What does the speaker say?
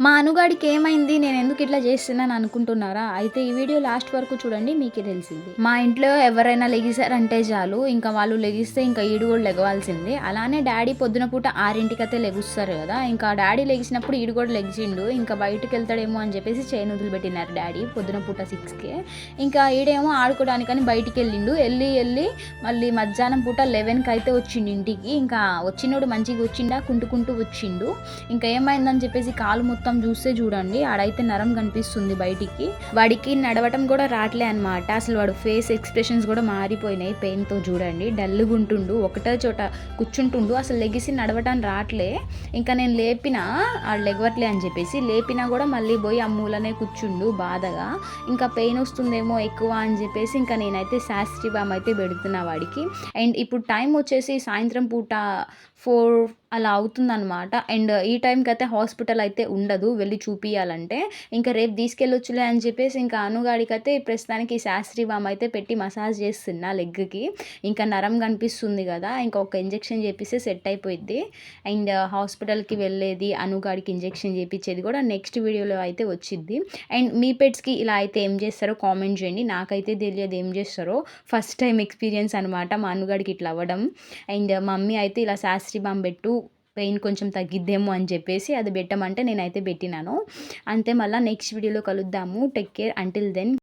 మా అనుగాడికి ఏమైంది? నేనెందుకు ఇట్లా చేస్తున్నాను అనుకుంటున్నారా? అయితే ఈ వీడియో లాస్ట్ వరకు చూడండి మీకే తెలిసిద్ది. మా ఇంట్లో ఎవరైనా లెగిసారంటే చాలు ఇంకా వాళ్ళు లెగిస్తే ఇంకా ఈడు కూడా లెగవాల్సిందే. అలానే డాడీ పొద్దున పూట 6ంటికైతే లెగుస్తారు కదా! ఇంకా డాడీ లెగిసినప్పుడు ఈడు కూడా లెగిసిండు. ఇంకా బయటికెళ్తాడేమో అని చెప్పేసి చైన్ వదిలిపెట్టినారు డాడీ పొద్దున పూట 6కే. ఇంకా ఈడేమో ఆడుకోవడానికని బయటికెళ్ళిండు. ఎళ్ళి మళ్ళీ మధ్యాహ్నం పూట 11కైతే వచ్చిండు ఇంటికి. ఇంకా వచ్చినోడు మంచిగా వచ్చిండా కుంటుకుంటూ వచ్చిండు. ఇంకా ఏమైందని చెప్పేసి కాలు మొత్తం చూస్తే చూడండి ఆడైతే నరం కనిపిస్తుంది బయటికి. వాడికి నడవటం కూడా రావట్లే అనమాట. అసలు వాడు ఫేస్ ఎక్స్ప్రెషన్స్ కూడా మారిపోయినాయి పెయిన్తో. చూడండి డల్లుగుంటుండు, ఒకటే చోట కూర్చుంటుండు, అసలు లెగిసి నడవటం రావట్లే. ఇంకా నేను లేపినా ఆడు లెగవట్లే అని చెప్పేసి లేపినా కూడా మళ్ళీ పోయి ఆ మూలనే కూర్చుండు బాధగా. ఇంకా పెయిన్ వస్తుందేమో ఎక్కువ అని చెప్పేసి ఇంకా నేనైతే శాస్త్రి బామ్ అయితే పెడుతున్నా వాడికి. అండ్ ఇప్పుడు టైం వచ్చేసి సాయంత్రం పూట 4 అలా అవుతుందన్నమాట. అండ్ ఈ టైంకి అయితే హాస్పిటల్ అయితే ఉండదు వెళ్ళి చూపియాలంటే. ఇంకా రేపు తీసుకెళ్ళొచ్చులే అని చెప్పేసి ఇంకా అనుగాడికైతే ప్రస్తుతానికి శాస్త్రి బామ్ అయితే పెట్టి మసాజ్ చేస్తున్నా లెగ్కి. ఇంకా నరం కనిపిస్తుంది కదా, ఇంకా ఒక ఇంజెక్షన్ చేపిస్తే సెట్ అయిపోయిద్ది. అండ్ హాస్పిటల్కి వెళ్ళేది, అనుగాడికి ఇంజెక్షన్ చేపించేది కూడా నెక్స్ట్ వీడియోలో అయితే వచ్చిద్ది. అండ్ మీ పెట్స్కి ఇలా అయితే ఏం చేస్తారో కామెంట్ చేయండి. నాకైతే తెలియదు ఏం చేస్తారో, ఫస్ట్ టైం ఎక్స్పీరియన్స్ అనమాట మా అనుగాడికి ఇట్లా అవ్వడం. అండ్ మమ్మీ అయితే ఇలా శాస్త్రి బామ్ పెట్టు పెయిన్ కొంచెం తగ్గిద్దేమో అని చెప్పేసి అది పెట్టమంటే నేనైతే పెట్టినాను. అంతే, మళ్ళీ నెక్స్ట్ వీడియోలో కలుద్దాము. Take care until then.